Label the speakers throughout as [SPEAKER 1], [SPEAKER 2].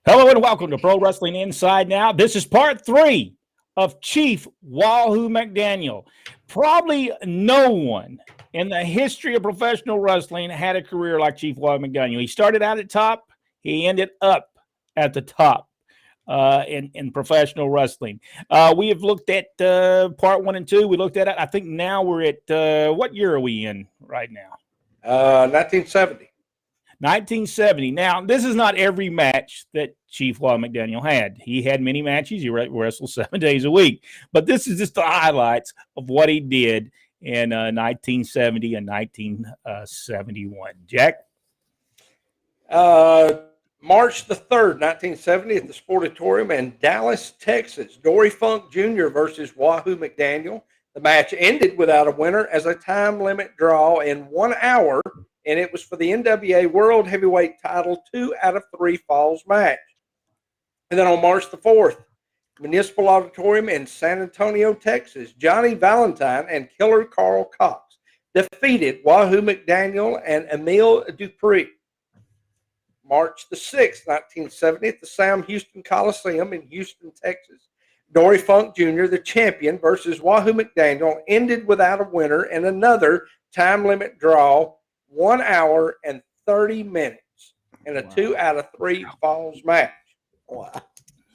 [SPEAKER 1] Hello and welcome to Pro Wrestling Inside Now. This is part 3 of Chief Wahoo McDaniel. Probably no one in the history of professional wrestling had a career like Chief Wahoo McDaniel. He started out at top. He ended up at the top in professional wrestling. We have looked at part 1 and 2. We looked at it. I think now we're at, what year are we in right now?
[SPEAKER 2] 1970.
[SPEAKER 1] 1970. Now, this is not every match that Chief Wahoo McDaniel had. He had many matches. He wrestled 7 days a week. But this is just the highlights of what he did in 1970 and 1971. Jack?
[SPEAKER 2] March the 3rd, 1970 at the Sportatorium in Dallas, Texas. Dory Funk Jr. versus Wahoo McDaniel. The match ended without a winner as a time limit draw in 1 hour, and it was for the NWA World Heavyweight title 2 out of 3 falls match. And then on March the 4th, Municipal Auditorium in San Antonio, Texas, Johnny Valentine and Killer Carl Cox defeated Wahoo McDaniel and Emile Dupree. March the 6th, 1970 at the Sam Houston Coliseum in Houston, Texas, Dory Funk Jr., the champion, versus Wahoo McDaniel ended without a winner in another time limit draw, 1 hour and 30 minutes in a 2 out of 3 falls match. Wow.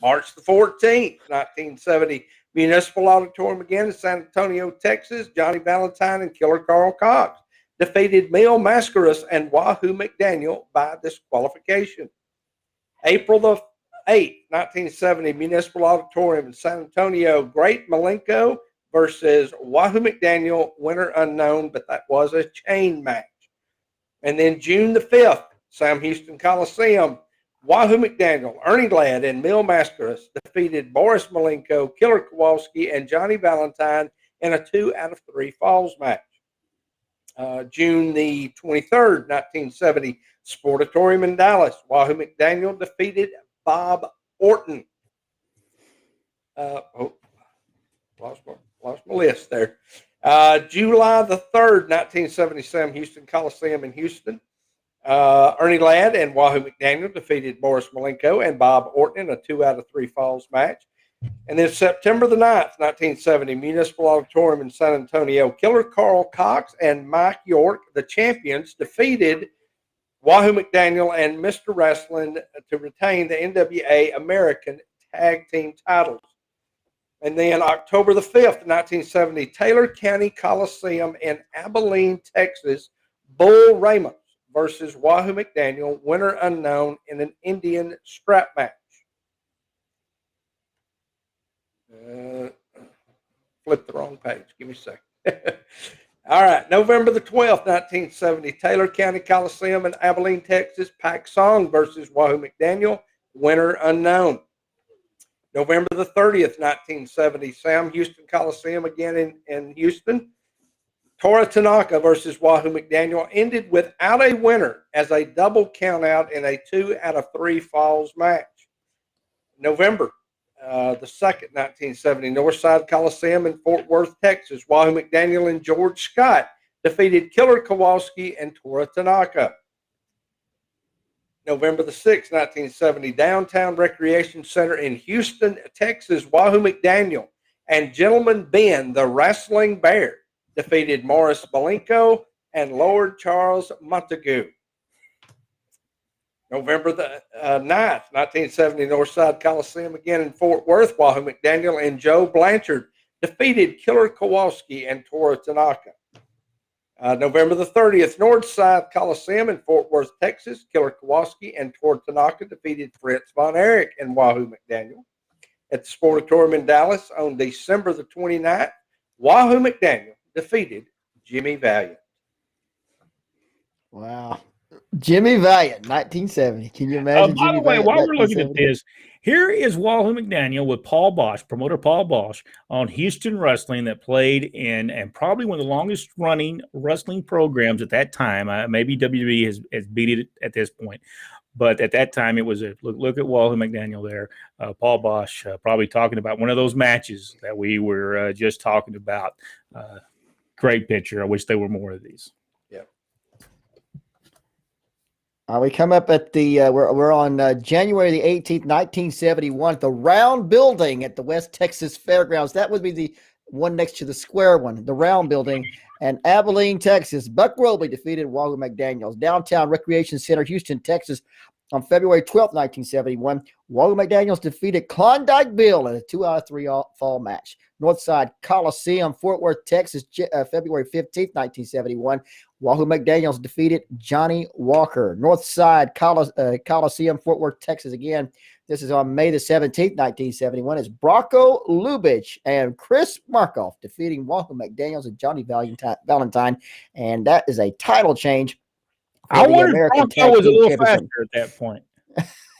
[SPEAKER 2] March the 14th, 1970, Municipal Auditorium again in San Antonio, Texas, Johnny Valentine and Killer Carl Cox defeated Mil Mascaras and Wahoo McDaniel by disqualification. April the 8th, 1970, Municipal Auditorium in San Antonio, Great Malenko versus Wahoo McDaniel, winner unknown, but that was a chain match. And then June the 5th, Sam Houston Coliseum, Wahoo McDaniel, Ernie Ladd, and Mil Mascaras defeated Boris Malenko, Killer Kowalski, and Johnny Valentine in a 2 out of 3 falls match. June the 23rd, 1970, Sportatorium in Dallas, Wahoo McDaniel defeated Bob Orton. Lost my list there. July the 3rd, 1977, Houston Coliseum in Houston. Ernie Ladd and Wahoo McDaniel defeated Boris Malenko and Bob Orton in a 2 out of 3 falls match. And then September the 9th, 1970, Municipal Auditorium in San Antonio, Killer Carl Cox and Mike York, the champions, defeated Wahoo McDaniel and Mr. Wrestling to retain the NWA American Tag Team titles. And then October the 5th, 1970, Taylor County Coliseum in Abilene, Texas, Bull Ramos versus Wahoo McDaniel, winner unknown, in an Indian strap match. Flip the wrong page. Give me a second. All right. November the 12th, 1970, Taylor County Coliseum in Abilene, Texas, Pac Song versus Wahoo McDaniel, winner unknown. November the 30th, 1970, Sam Houston Coliseum again in Houston. Tora Tanaka versus Wahoo McDaniel ended without a winner as a double countout in a 2 out of 3 falls match. November the 2nd, 1970, Northside Coliseum in Fort Worth, Texas, Wahoo McDaniel and George Scott defeated Killer Kowalski and Tora Tanaka. November the 6th, 1970, Downtown Recreation Center in Houston, Texas, Wahoo McDaniel and Gentleman Ben, the Wrestling Bear, defeated Morris Malenko and Lord Charles Montague. November the 9th, 1970, Northside Coliseum again in Fort Worth, Wahoo McDaniel and Joe Blanchard defeated Killer Kowalski and Tora Tanaka. November the 30th, Northside Coliseum in Fort Worth, Texas, Killer Kowalski and Tora Tanaka defeated Fritz Von Erich and Wahoo McDaniel. At the Sportatorium in Dallas on December the 29th, Wahoo McDaniel defeated Jimmy Valiant.
[SPEAKER 3] Wow. Jimmy Valiant, 1970. Can you imagine?
[SPEAKER 1] By the way, while we're looking at this, here is Wahoo McDaniel with Paul Bosch, promoter Paul Bosch, on Houston Wrestling that played in and probably one of the longest running wrestling programs at that time. Maybe WWE has beat it at this point. But at that time, it was a look at Wahoo McDaniel there. Paul Bosch probably talking about one of those matches that we were just talking about. Great picture. I wish there were more of these.
[SPEAKER 2] Yeah.
[SPEAKER 3] We come up at the we're on January the 18th, 1971, at the Round Building at the West Texas Fairgrounds. That would be the one next to the square one, the Round Building. And Abilene, Texas, Buck Robley defeated Wahoo McDaniels. Downtown Recreation Center, Houston, Texas, on February 12th, 1971, Wahoo McDaniels defeated Klondike Bill in a 2 out of 3 fall match. Northside Coliseum, Fort Worth, Texas, February 15th, 1971. Wahoo McDaniels defeated Johnny Walker. Northside Coliseum, Fort Worth, Texas again. This is on May the 17th, 1971. It's Bronco Lubitsch and Chris Markoff defeating Wahoo McDaniels and Johnny Valentine. And that is a title change.
[SPEAKER 1] I wondered if Bronco was a little faster at that point.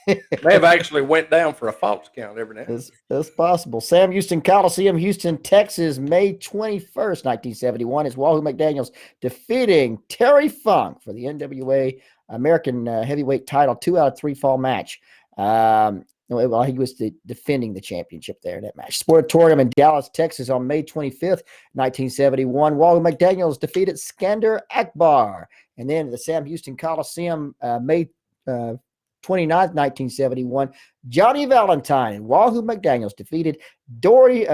[SPEAKER 2] May have actually went down for a false count every now.
[SPEAKER 3] That's possible. Sam Houston Coliseum, Houston, Texas, May 21st, 1971. It's Wahoo McDaniels defeating Terry Funk for the NWA American heavyweight title, 2 out of 3 fall match. Well, he was defending the championship there in that match. Sportatorium in Dallas, Texas on May 25th, 1971. Wahoo McDaniels defeated Skander Akbar. And then the Sam Houston Coliseum, May 29th, 1971, Johnny Valentine and Wahoo McDaniels defeated Dory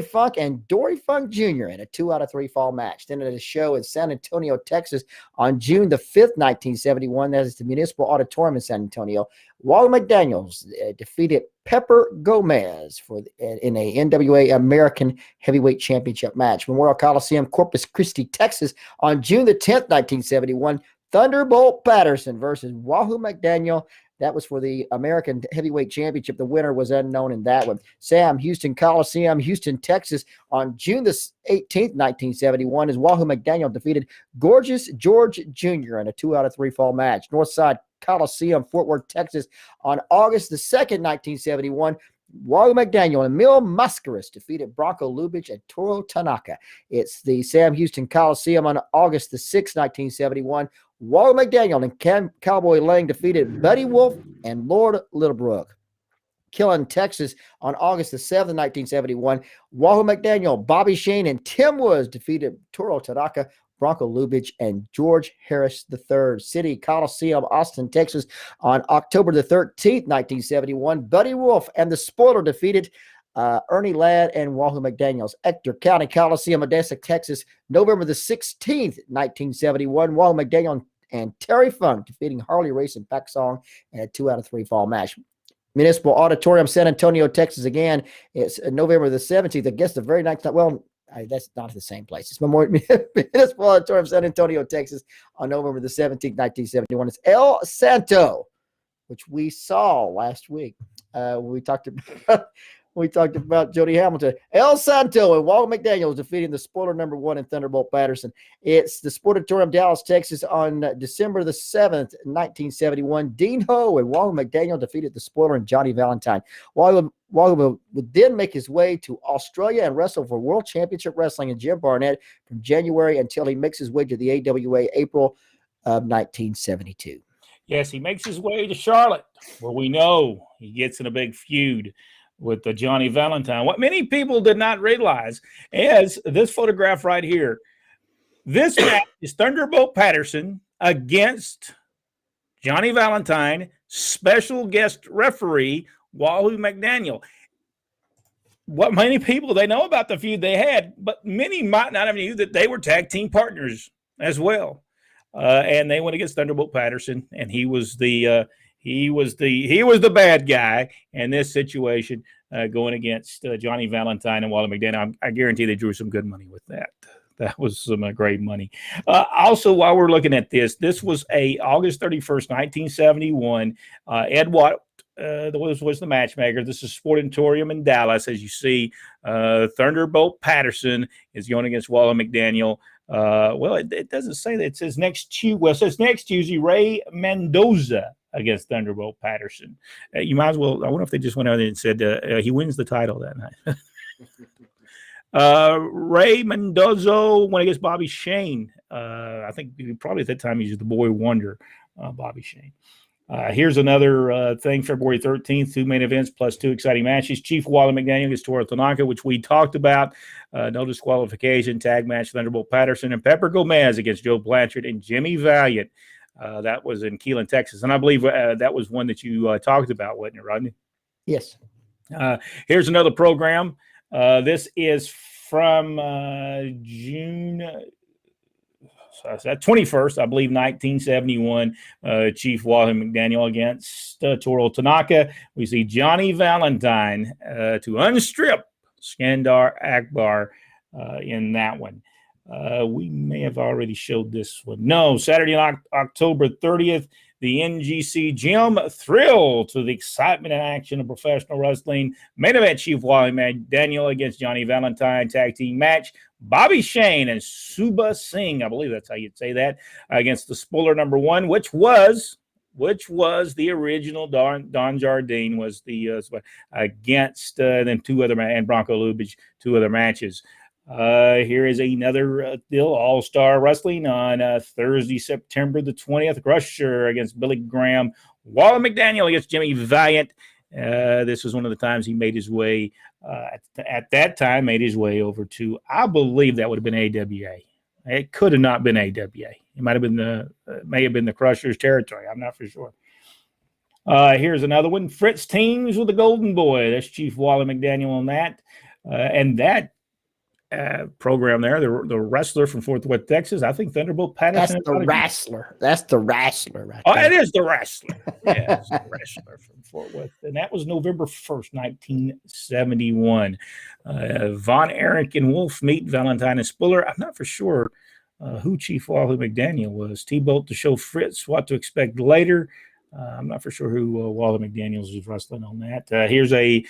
[SPEAKER 3] Funk and Dory Funk Jr. in a 2 out of 3 fall match. Then at a show in San Antonio, Texas on June the 5th, 1971, that is the Municipal Auditorium in San Antonio, Wahoo McDaniels defeated Pepper Gomez in a NWA American Heavyweight Championship match. Memorial Coliseum, Corpus Christi, Texas on June the 10th, 1971, Thunderbolt Patterson versus Wahoo McDaniel. That was for the American Heavyweight Championship. The winner was unknown in that one. Sam Houston Coliseum, Houston, Texas, on June the 18th, 1971, as Wahoo McDaniel defeated Gorgeous George Jr. in a 2 out of 3 fall match. Northside Coliseum, Fort Worth, Texas, on August the 2nd, 1971, Wahoo McDaniel and Mil Mascaras defeated Bronco Lubitsch and Toru Tanaka. It's the Sam Houston Coliseum on August the 6th, 1971. Wahoo McDaniel and Cowboy Lang defeated Buddy Wolf and Lord Littlebrook. Killen, Texas on August the 7th, 1971. Wahoo McDaniel, Bobby Shane, and Tim Woods defeated Toru Tanaka, Bronco Lubitsch, and George Harris III. City Coliseum, Austin, Texas on October the 13th, 1971. Buddy Wolf and the Spoiler defeated Ernie Ladd and Wahoo McDaniels. Ector County Coliseum, Odessa, Texas, November the 16th, 1971. Wahoo McDaniel and Terry Funk defeating Harley Race and Pac Song in a 2 out of 3 fall match. Municipal Auditorium, San Antonio, Texas again. It's November the 17th. I guess the very next time. Well, that's not the same place. It's Municipal Auditorium, San Antonio, Texas on November the 17th, 1971. It's El Santo, which we saw last week. We talked about Jody Hamilton. El Santo and Wahoo McDaniels defeating the Spoiler number 1 and Thunderbolt Patterson. It's the Sportatorium, Dallas, Texas on December the 7th, 1971. Dean Ho and Wahoo McDaniel defeated the Spoiler and Johnny Valentine. Wahoo would then make his way to Australia and wrestle for World Championship Wrestling in Jim Barnett from January until he makes his way to the AWA April of 1972.
[SPEAKER 1] Yes, he makes his way to Charlotte, where we know he gets in a big feud with the Johnny Valentine. What many people did not realize is this photograph right here. This match is Thunderbolt Patterson against Johnny Valentine, special guest referee Wahoo McDaniel. What many people, they know about the feud they had, but many might not have knew that they were tag team partners as well. And they went against Thunderbolt Patterson, and he was the bad guy in this situation, going against Johnny Valentine and Wahoo McDaniel. I guarantee they drew some good money with that. That was some great money. Also, while we're looking at this was a August 31st, 1971. Ed Watt was the matchmaker. This is Sportatorium in Dallas. As you see, Thunderbolt Patterson is going against Wahoo McDaniel. Well, it doesn't say that. It says next Tuesday, Ray Mendoza against Thunderbolt Patterson. You might as well. I wonder if they just went out there and said he wins the title that night. Ray Mendoza went against Bobby Shane. I think probably at that time he was the Boy Wonder, Bobby Shane. Here's another thing, February 13th, 2 main events plus 2 exciting matches. Chief Wahoo McDaniel against Toru Tanaka, which we talked about. No disqualification, tag match, Thunderbolt Patterson and Pepper Gomez against Joe Blanchard and Jimmy Valiant. That was in Keelan, Texas. And I believe that was one that you talked about, wasn't it, Rodney?
[SPEAKER 3] Yes.
[SPEAKER 1] Here's another program. This is from June 21st, I believe, 1971. Chief Wahoo McDaniel against Toro Tanaka. We see Johnny Valentine to unstrip Skandar Akbar in that one. We may have already showed this one. No, Saturday night, October 30th, the NGC Gym thrill to the excitement and action of professional wrestling. Main event, Chief Wahoo McDaniel against Johnny Valentine, tag team match. Bobby Shane and Suba Singh, I believe that's how you'd say that, against the spoiler number one, which was the original Don Jardine was the against then two other and Bronco Lubitsch, two other matches. Here is another still All-Star Wrestling on Thursday, September the 20th. Crusher against Billy Graham. Wahoo McDaniel against Jimmy Valiant. This was one of the times he made his way, at that time, made his way over to, I believe that would have been AWA. It could have not been AWA. It might have been may have been the Crusher's territory. I'm not for sure. Here's another one. Fritz Teams with the Golden Boy. That's Chief Wahoo McDaniel on that. And that program there, the wrestler from Fort Worth, Texas, I think Thunderbolt Patterson.
[SPEAKER 3] That's the wrestler. That's the wrestler right
[SPEAKER 1] there.
[SPEAKER 3] It
[SPEAKER 1] is the wrestler. Yeah, it's the wrestler from Fort Worth. And that was November 1st, 1971. Von Erich and Wolf meet Valentine and Spiller. I'm not for sure who Chief Wahoo McDaniel was. T-Bolt to show Fritz what to expect later. I'm not for sure who Wahoo McDaniels was wrestling on that. Here's a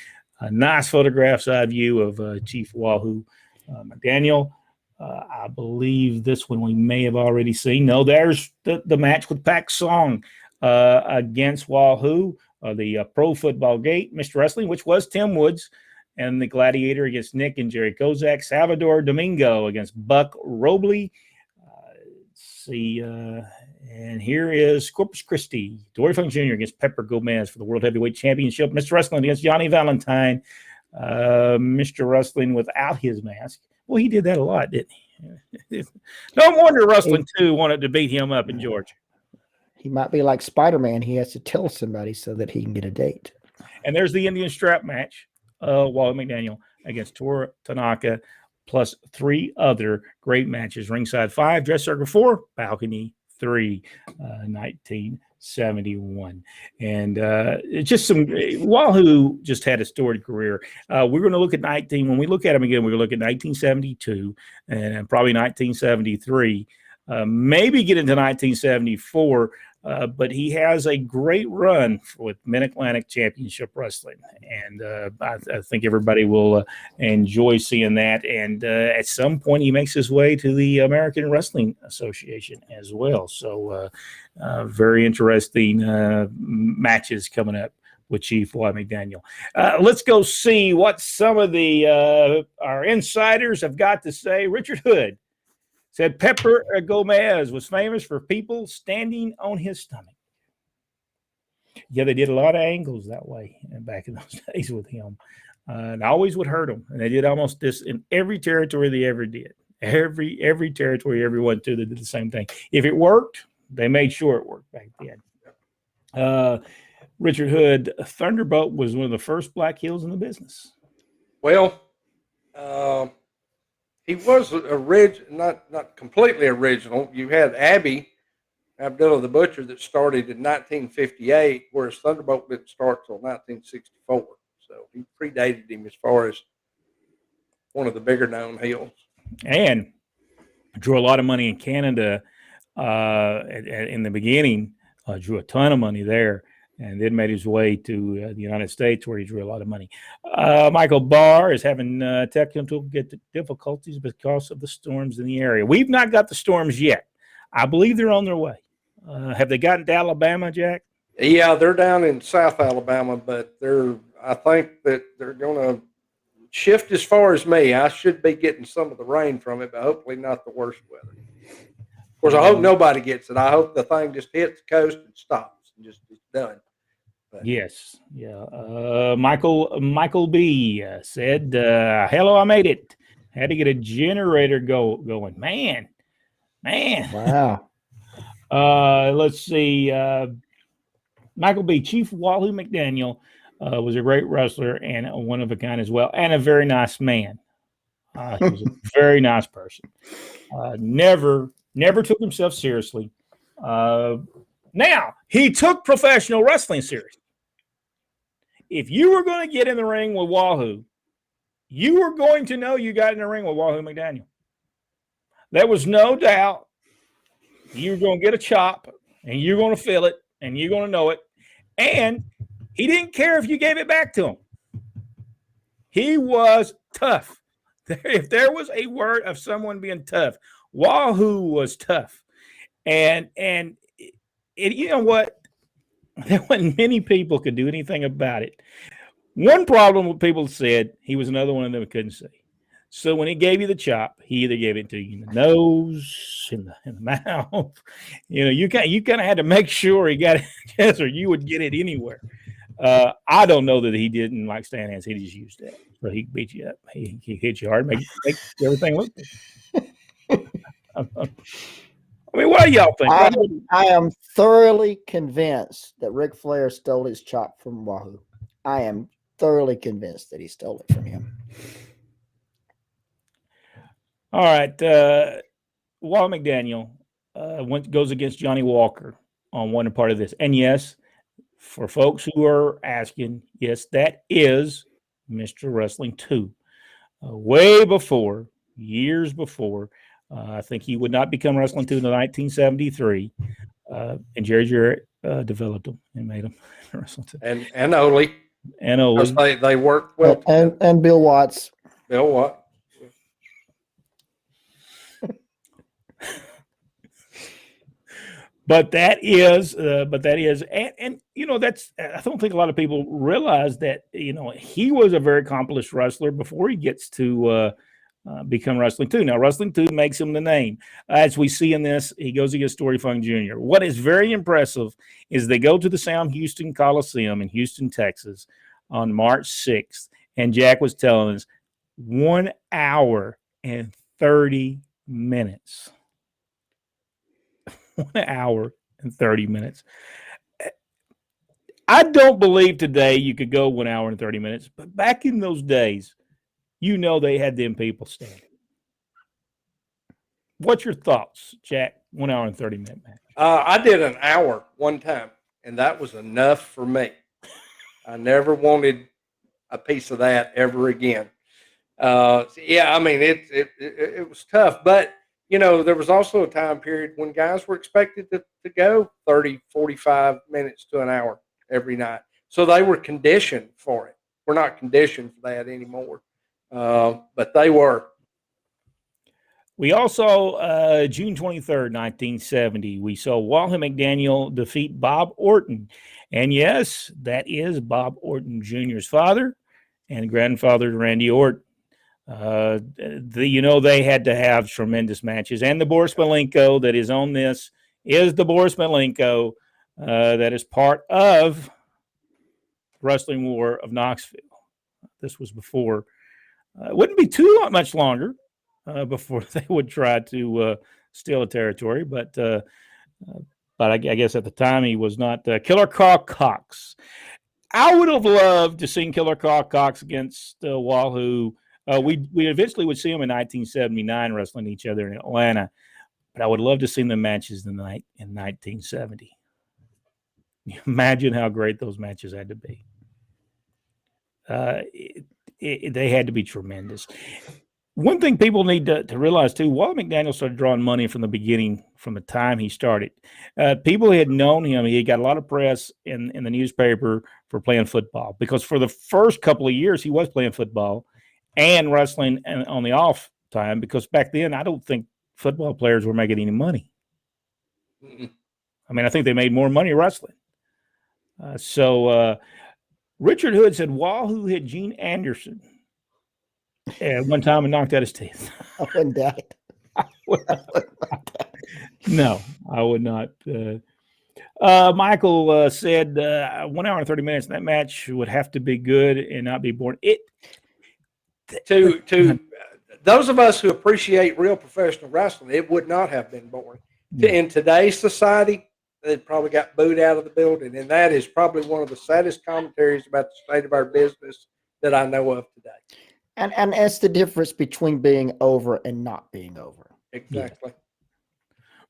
[SPEAKER 1] nice photograph side view of Chief Wahoo McDaniel. I believe this one we may have already seen. No, there's the match with Pak Song against Wahoo, the Pro Football Gate, Mr. Wrestling, which was Tim Woods, and the Gladiator against Nick and Jerry Kozak, Salvador Domingo against Buck Robley. Let's see, and here is Corpus Christi, Dory Funk Jr. against Pepper Gomez for the World Heavyweight Championship, Mr. Wrestling against Johnny Valentine. Mr. Wrestling without his mask. Well, he did that a lot, didn't he? No wonder Wrestling 2 wanted to beat him up in Georgia.
[SPEAKER 3] He might be like Spider-Man. He has to tell somebody so that he can get a date.
[SPEAKER 1] And there's the Indian strap match. Wahoo McDaniel against Toro Tanaka, plus three other great matches. Ringside 5, Dress Circle 4, Balcony 3, 1971. And it's just some Wahoo just had a storied career. We're going to look at when we look at him again, we're going to look at 1972 and probably 1973, maybe get into 1974. But he has a great run with Mid-Atlantic Championship Wrestling, and I think everybody will enjoy seeing that. And at some point, he makes his way to the American Wrestling Association as well. So very interesting matches coming up with Chief Wahoo McDaniel. Let's go see what some of the our insiders have got to say. Richard Hood said Pepper Gomez was famous for people standing on his stomach. Yeah, they did a lot of angles that way back in those days with him. And I always would hurt them. And they did almost this in every territory they ever did. Every territory every went to, they did the same thing. If it worked, they made sure it worked back then. Richard Hood, Thunderbolt was one of the first black heels in the business.
[SPEAKER 2] Well, he was not completely original. You had Abdullah the Butcher that started in 1958, whereas Thunderbolt didn't start till 1964. So he predated him as far as one of the bigger known heels. And
[SPEAKER 1] drew a lot of money in Canada in the beginning, drew a ton of money there. And then made his way to the United States, where he drew a lot of money. Michael Barr is having technical difficulties because of the storms in the area. We've not got the storms yet. I believe they're on their way. Have they gotten to Alabama, Jack?
[SPEAKER 2] Yeah, they're down in South Alabama, but I think that they're going to shift as far as me. I should be getting some of the rain from it, but hopefully not the worst weather. Of course, I hope nobody gets it. I hope the thing just hits the coast and stops and just is done. But.
[SPEAKER 1] Yes, yeah. Michael B said, "Hello, I made it. Had to get a generator going. Man.
[SPEAKER 3] Wow.
[SPEAKER 1] Let's see. Michael B. Chief Wahoo McDaniel was a great wrestler and a one of a kind as well, and a very nice man. He was a very nice person. Never took himself seriously. Now, he took professional wrestling seriously. If you were going to get in the ring with Wahoo, you were going to know you got in the ring with Wahoo McDaniel. There was no doubt you're going to get a chop, and you're going to feel it, and you're going to know it. And he didn't care if you gave it back to him. He was tough. If there was a word of someone being tough, Wahoo was tough. And you know what? There wasn't many people could do anything about it. One problem what people said, he was another one of them that couldn't see. So when he gave you the chop, he either gave it to you in the nose, in the mouth. You know, you kind of had to make sure he got it, or you would get it anywhere. I don't know that he didn't like stand hands. He just used that, so he beat you up. He hit you hard, make everything look good. I mean, what do y'all think?
[SPEAKER 3] I am thoroughly convinced that Ric Flair stole his chop from Wahoo. I am thoroughly convinced that he stole it from him.
[SPEAKER 1] All right. Wahoo McDaniel goes against Johnny Walker on one part of this. And yes, for folks who are asking, yes, that is Mr. Wrestling 2. Way before, years before, I think he would not become Wrestling 2 until 1973. And Jerry Jarrett developed him and made him Wrestling 2.
[SPEAKER 2] And Ole.
[SPEAKER 1] And Ole.
[SPEAKER 2] They worked well.
[SPEAKER 3] And Bill Watts.
[SPEAKER 2] Bill Watts.
[SPEAKER 1] But that is, and you know, that's, I don't think a lot of people realize that, you know, he was a very accomplished wrestler before he gets to become Wrestling 2. Now, Wrestling 2 makes him the name. As we see in this, he goes against Dory Funk Jr. What is very impressive is they go to the Sam Houston Coliseum in Houston, Texas on March 6th. And Jack was telling us 1 hour and 30 minutes. 1 hour and 30 minutes. I don't believe today you could go 1 hour and 30 minutes, but back in those days, you know, they had them people standing. What's your thoughts, Jack? 1 hour and 30 minute match.
[SPEAKER 2] I did an hour one time, and that was enough for me. I never wanted a piece of that ever again. Yeah, I mean, it was tough, but you know, there was also a time period when guys were expected to go 30, 45 minutes to an hour every night. So they were conditioned for it. We're not conditioned for that anymore, but they were.
[SPEAKER 1] We also, June 23rd, 1970, we saw Wahoo McDaniel defeat Bob Orton. And yes, that is Bob Orton Jr.'s father and grandfather, Randy Orton. You know, they had to have tremendous matches, and the Boris Malenko that is on this is the Boris Malenko that is part of Wrestling War of Knoxville. This was before, it wouldn't be too much longer before they would try to steal a territory, but I guess at the time he was not Killer Carl Cox. I would have loved to see Killer Carl Cox against Wahoo. We eventually would see them in 1979 wrestling each other in Atlanta, but I would love to see the matches in 1970. Imagine how great those matches had to be. They had to be tremendous. One thing people need to realize too, Wahoo McDaniel started drawing money from the beginning, from the time he started. People had known him. He got a lot of press in the newspaper for playing football, because for the first couple of years he was playing football and wrestling on the off time, because back then I don't think football players were making any money. I mean, I think they made more money wrestling. So Richard Hood said Wahoo hit Gene Anderson at one time and knocked out his teeth.
[SPEAKER 3] I wouldn't doubt it.
[SPEAKER 1] No, I would not. Michael said 1 hour and 30 minutes. That match would have to be good and not be boring.
[SPEAKER 2] To those of us who appreciate real professional wrestling, it would not have been boring. In today's society, they probably got booed out of the building, and that is probably one of the saddest commentaries about the state of our business that I know of today.
[SPEAKER 3] And that's the difference between being over and not being over.
[SPEAKER 2] Exactly.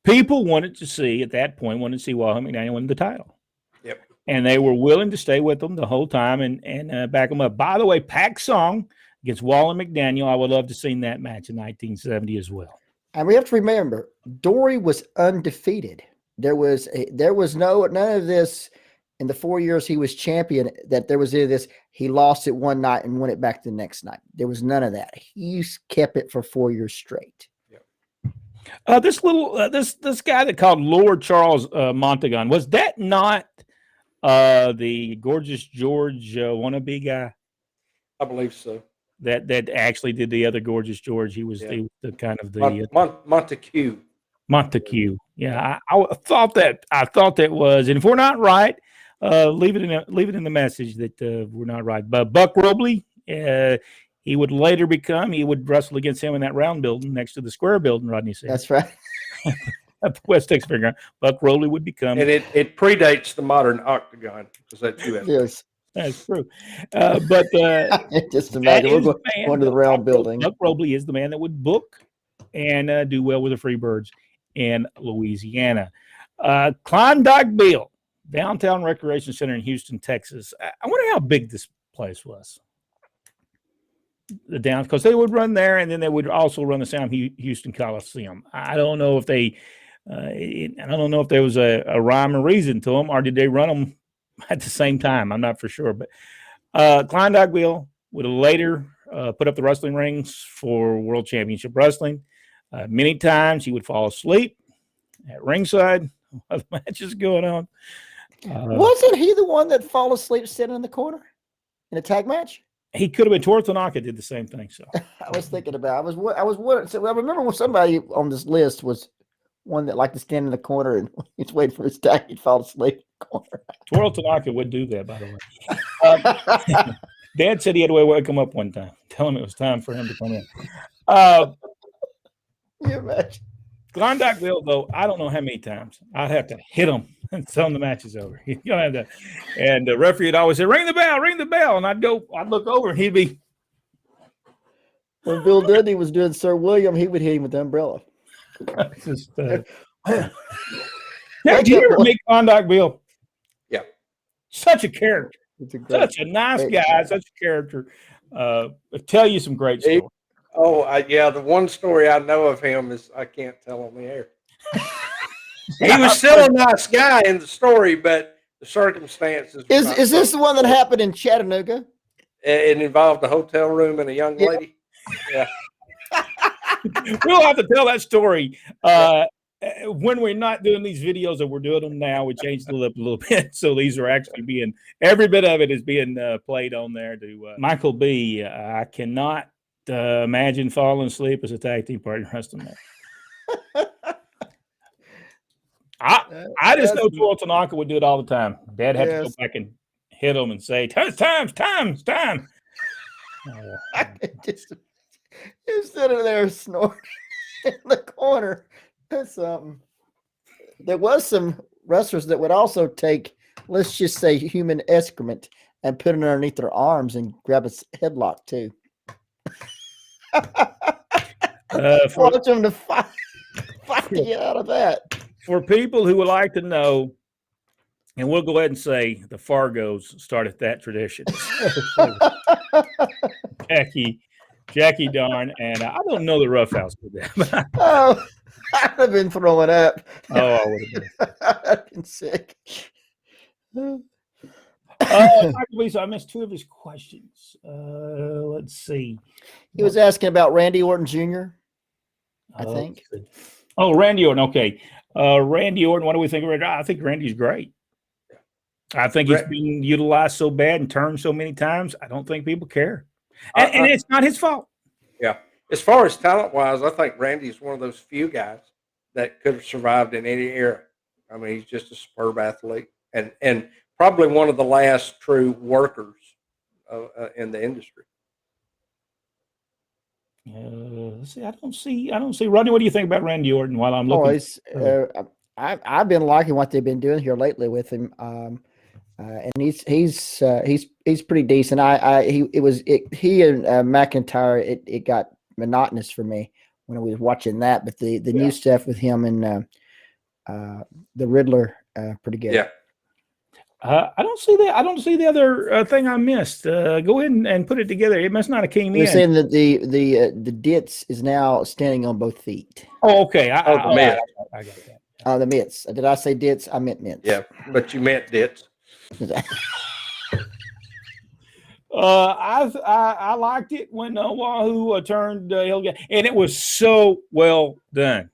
[SPEAKER 1] People wanted to see, at that point, wanted to see Wahoo McDaniel win the title.
[SPEAKER 2] Yep.
[SPEAKER 1] And they were willing to stay with them the whole time and back them up. By the way, Pac Song against Wahoo McDaniel, I would love to have seen that match in 1970 as well.
[SPEAKER 3] And we have to remember, Dory was undefeated. There was none of this in the 4 years he was champion, that there was this, he lost it one night and won it back the next night. There was none of that. He kept it for 4 years straight.
[SPEAKER 1] This little this guy that called Lord Charles Montagon, was that not the Gorgeous George wannabe guy?
[SPEAKER 2] I believe so.
[SPEAKER 1] That actually did the other Gorgeous George. He was the kind of the
[SPEAKER 2] Montague.
[SPEAKER 1] Montague. Yeah, I thought that was, and if we're not right, leave it in the message that we're not right. But Buck Robley, he would wrestle against him in that round building next to the square building, Rodney said.
[SPEAKER 3] That's right.
[SPEAKER 1] At the West Texas Fairground. Buck Robley would become.
[SPEAKER 2] And it predates the modern octagon, because that's you.
[SPEAKER 3] Yes.
[SPEAKER 1] That's true. But
[SPEAKER 3] just imagine we're going to the round building.
[SPEAKER 1] Buck Robley is the man that would book and do well with the Freebirds in Louisiana. Klondike Bill, Downtown Recreation Center in Houston, Texas. I wonder how big this place was. Because they would run there, and then they would also run the Sam Houston Coliseum. I don't know if they, I don't know if there was a rhyme or reason to them, or did they run them at the same time? I'm not for sure. But Klondike Bill would later put up the wrestling rings for World Championship Wrestling. Many times he would fall asleep at ringside while the match is going on.
[SPEAKER 3] Wasn't he the one that fell asleep sitting in the corner in a tag match?
[SPEAKER 1] He could have been. Tor Tanaka did the same thing. So
[SPEAKER 3] I was thinking about. I remember when somebody on this list was one that liked to stand in the corner and he's waiting for his tag, he'd fall asleep in the corner.
[SPEAKER 1] Tor Tanaka would do that, by the way. Dad said he had to wake him up one time, tell him it was time for him to come in.
[SPEAKER 3] You imagine?
[SPEAKER 1] Klondike Bill, though, I don't know how many times I'd have to hit him and tell him the match is over. He's gonna have to, and the referee would always say, "Ring the bell," and I'd look over, and he'd be.
[SPEAKER 3] When Bill Dudley was doing Sir William, he would hit him with the umbrella.
[SPEAKER 1] Just, did you ever meet Klondike Bill?
[SPEAKER 2] Yeah,
[SPEAKER 1] such a character, such a nice guy, such a character. Tell you some great stories.
[SPEAKER 2] The one story I know of him is I can't tell on the air. He was still a nice guy in the story, but the circumstances.
[SPEAKER 3] Is this the one that happened in Chattanooga?
[SPEAKER 2] It involved a hotel room and a young lady. Yeah.
[SPEAKER 1] We'll have to tell that story when we're not doing these videos that we're doing them now. We changed it up a little bit, so these are actually every bit of it is being played on there. To Michael B. I cannot imagine falling asleep as a tag team partner wrestling match. I just know Tor Tanaka would do it all the time. Dad had to go back and hit him and say, time.
[SPEAKER 3] He's sitting there snoring in the corner. That's something. There was some wrestlers that would also take, let's just say, human excrement and put it underneath their arms and grab a headlock too. Watch them to fight to get out of that.
[SPEAKER 1] For people who would like to know, and we'll go ahead and say the Fargos started that tradition. Jackie Darn, and I don't know the Rough House did that.
[SPEAKER 3] Oh, I'd have been throwing up.
[SPEAKER 1] Oh, I would have been.
[SPEAKER 3] I've been sick.
[SPEAKER 1] I missed two of his questions. Let's see.
[SPEAKER 3] He was asking about Randy Orton Jr., I think.
[SPEAKER 1] Oh, Randy Orton. Okay. Randy Orton, what do we think of Randy? I think Randy's great. I think he's been utilized so bad and turned so many times. I don't think people care. And it's not his fault.
[SPEAKER 2] Yeah. As far as talent-wise, I think Randy's one of those few guys that could have survived in any era. I mean, he's just a superb athlete and probably one of the last true workers in the industry.
[SPEAKER 1] Let's see. I don't see. Rodney, what do you think about Randy Orton while I'm
[SPEAKER 3] Oh,
[SPEAKER 1] looking?
[SPEAKER 3] it's, I've been liking what they've been doing here lately with him. And he's pretty decent. He and McIntyre. It got monotonous for me when I was watching that. But the new stuff with him and the Riddler, pretty good.
[SPEAKER 2] Yeah.
[SPEAKER 1] I don't see that. I don't see the other thing I missed. Go ahead and put it together. It must not have came
[SPEAKER 3] You're
[SPEAKER 1] in.
[SPEAKER 3] saying that the Ditz is now standing on both feet.
[SPEAKER 1] Oh, okay.
[SPEAKER 2] The Miz.
[SPEAKER 1] I got that.
[SPEAKER 3] The Mitts. Did I say Ditz? I meant Mitts.
[SPEAKER 2] Yeah, but you meant Ditz.
[SPEAKER 1] I liked it when Wahoo turned heel, and it was so well done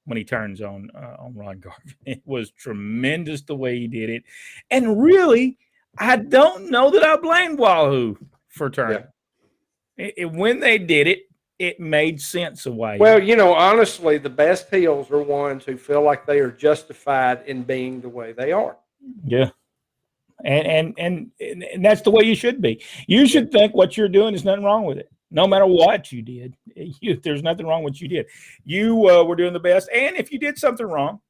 [SPEAKER 1] when he turns on Ron Garvin. It was tremendous the way he did it, and really, I don't know that I blame Wahoo for turning. Yeah. When they did it, it made sense of why.
[SPEAKER 2] Well, honestly, the best heels are ones who feel like they are justified in being the way they are.
[SPEAKER 1] Yeah. And that's the way you should be. You should think what you're doing is nothing wrong with it, no matter what you did. There's nothing wrong with what you did. You were doing the best, and if you did something wrong,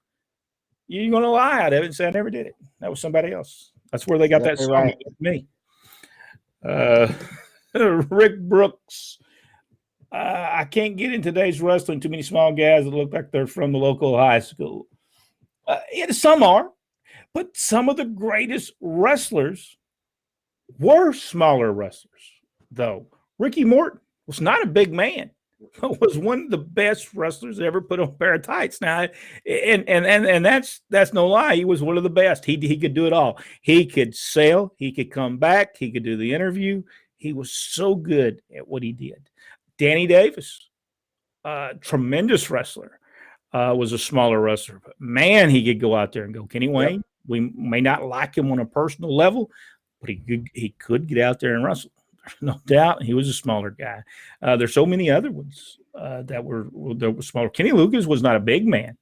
[SPEAKER 1] you're going to lie out of it and say, "I never did it. That was somebody else." That's where they got that song
[SPEAKER 3] right.
[SPEAKER 1] with me. Rick Brooks. I can't get in today's wrestling too many small guys that look like they're from the local high school. Some are. But some of the greatest wrestlers were smaller wrestlers, though. Ricky Morton was not a big man, but was one of the best wrestlers that ever put on a pair of tights. Now, and that's no lie. He was one of the best. He could do it all. He could sell. He could come back. He could do the interview. He was so good at what he did. Danny Davis, tremendous wrestler, was a smaller wrestler, but man, he could go out there and go. Kenny Wayne. Yep. We may not like him on a personal level, but he could get out there and wrestle. There's no doubt. He was a smaller guy. There's so many other ones that were smaller. Kenny Lucas was not a big man,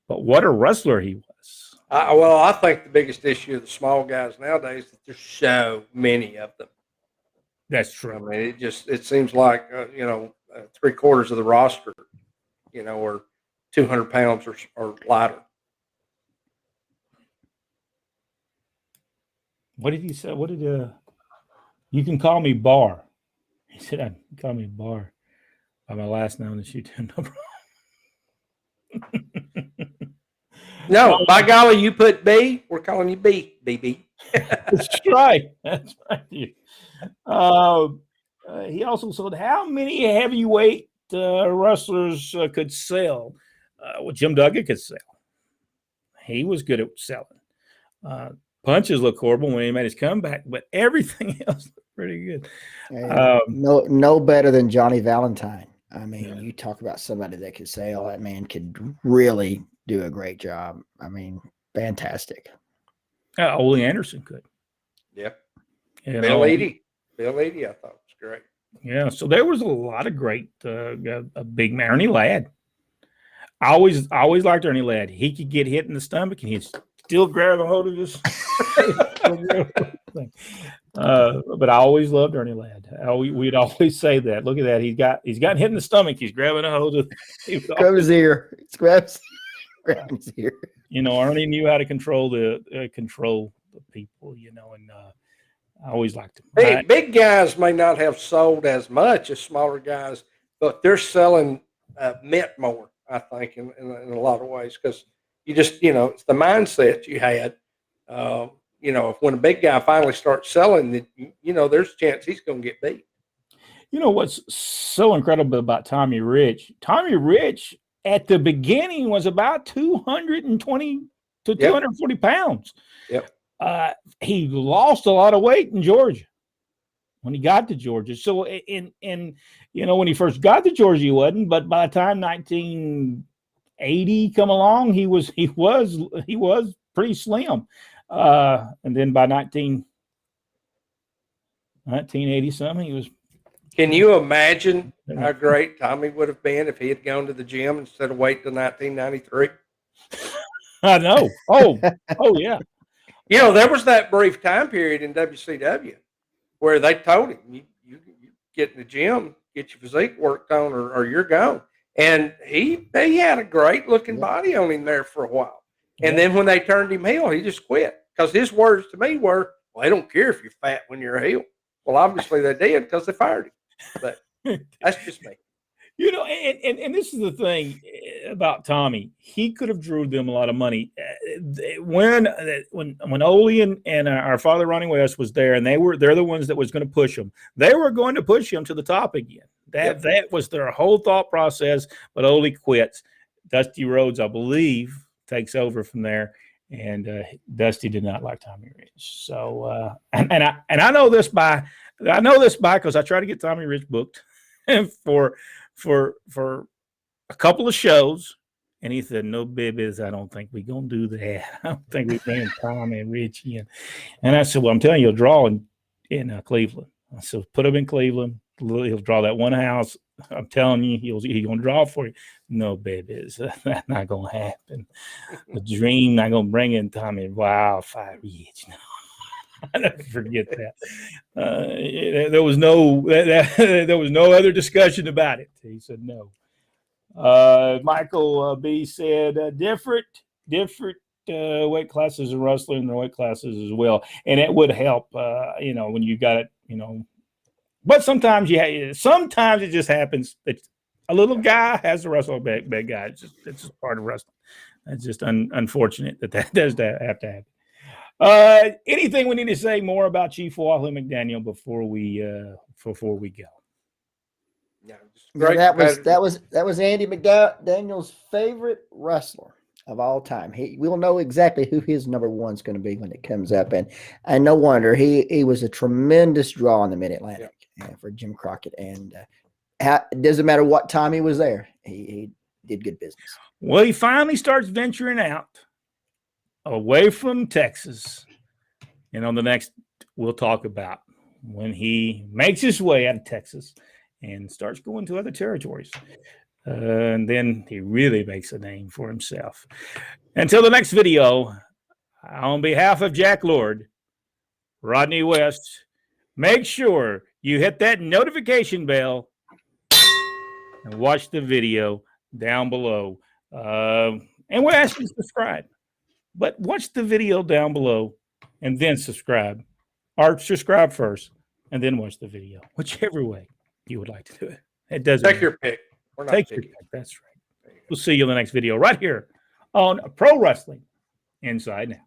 [SPEAKER 1] but what a wrestler he was.
[SPEAKER 2] I think the biggest issue of the small guys nowadays is that there's so many of them.
[SPEAKER 1] That's true.
[SPEAKER 2] I mean, it seems like 3/4 of the roster, are 200 pounds or lighter.
[SPEAKER 1] What did he say? What did you can call me Bar? He said, "I can call me Bar by my last name." That you didn't know.
[SPEAKER 2] No, by golly, you put B. We're calling you B, BB.
[SPEAKER 1] That's right. That's right. He also said, "How many heavyweight wrestlers could sell?" Well, Jim Duggan could sell. He was good at selling. Punches look horrible when he made his comeback, but everything else looked pretty good.
[SPEAKER 3] No better than Johnny Valentine. I mean, you talk about somebody that could sell. That man could really do a great job. I mean, fantastic.
[SPEAKER 1] Ole Anderson could.
[SPEAKER 2] Yep. Bill Eadie, I thought was great.
[SPEAKER 1] Yeah, so there was a lot of great a big man. Ernie Ladd. I always liked Ernie Ladd. He could get hit in the stomach and he'd still grab a hold of this. But I always loved Ernie Ladd. We'd always say that. Look at that. He's gotten hit in the stomach. He's grabbing a hold of.
[SPEAKER 3] Grab his ear. Grab his ear.
[SPEAKER 1] Ernie knew how to control the people. And I always liked him.
[SPEAKER 2] Big guys may not have sold as much as smaller guys, but they're selling mint more. I think in a lot of ways because you just it's the mindset you had. When a big guy finally starts selling, there's a chance he's going to get beat. What's
[SPEAKER 1] so incredible about Tommy Rich? Tommy Rich at the beginning was about 220 to 240 pounds.
[SPEAKER 2] Yep.
[SPEAKER 1] He lost a lot of weight in Georgia when he got to Georgia. So when he first got to Georgia, he wasn't. But by the time 1980 come along, he was pretty slim. And then by 1980 something, he was.
[SPEAKER 2] Can you imagine how great Tommy would have been if he had gone to the gym instead of waiting till 1993?
[SPEAKER 1] I know. Oh yeah.
[SPEAKER 2] There was that brief time period in WCW where they told him, you get in the gym, get your physique worked on, or you're gone. And he had a great looking body on him there for a while. And then when they turned him heel, he just quit. Because his words to me were, well, they don't care if you're fat when you're a heel. Well, obviously they did because they fired him. But that's just me.
[SPEAKER 1] You know, and this is the thing about Tommy. He could have drew them a lot of money. When Ole and our father Ronnie West was there, and they're the ones that was going to push him. They were going to push him to the top again. That was their whole thought process. But Ole quits. Dusty Rhodes, I believe, takes over from there, and Dusty did not like Tommy Rich. So and I know this because I tried to get Tommy Rich booked for a couple of shows, and he said, "No, babies, I don't think we're gonna do that. I don't think we bring Tommy and Richie in." And I said, "Well, I'm telling you, he'll draw in Cleveland." I said, "Put him in Cleveland. He'll draw that one house. I'm telling you, he's gonna draw for you." No, babies, that's not gonna happen. The dream not gonna bring in Tommy Wildfire Rich. No. I never forget that. There was no other discussion about it. He said no. Michael B said different weight classes in wrestling and weight classes as well, and it would help. When you got it, But sometimes sometimes it just happens that a little guy has to wrestle a big guy. It's just part of wrestling. It's just unfortunate that does have to happen. Anything we need to say more about Chief Wahoo McDaniel before we go?
[SPEAKER 2] Yeah,
[SPEAKER 3] that was Andy McDaniel's favorite wrestler of all time. We'll know exactly who his number one's going to be when it comes up, and no wonder he was a tremendous draw in the Mid-Atlantic for Jim Crockett, and it doesn't matter what time he was there, he did good business.
[SPEAKER 1] Well, he finally starts venturing out away from Texas, and on the next we'll talk about when he makes his way out of Texas and starts going to other territories, and then he really makes a name for himself. Until the next video, on behalf of Jack Lord, Rodney West, make sure you hit that notification bell and watch the video down below, and we'll ask you to subscribe. But watch the video down below and then subscribe, or subscribe first and then watch the video, whichever way you would like to do it. It doesn't
[SPEAKER 2] take your pick.
[SPEAKER 1] Take your pick. That's right. We'll see you in the next video right here on Pro Wrestling Inside Now.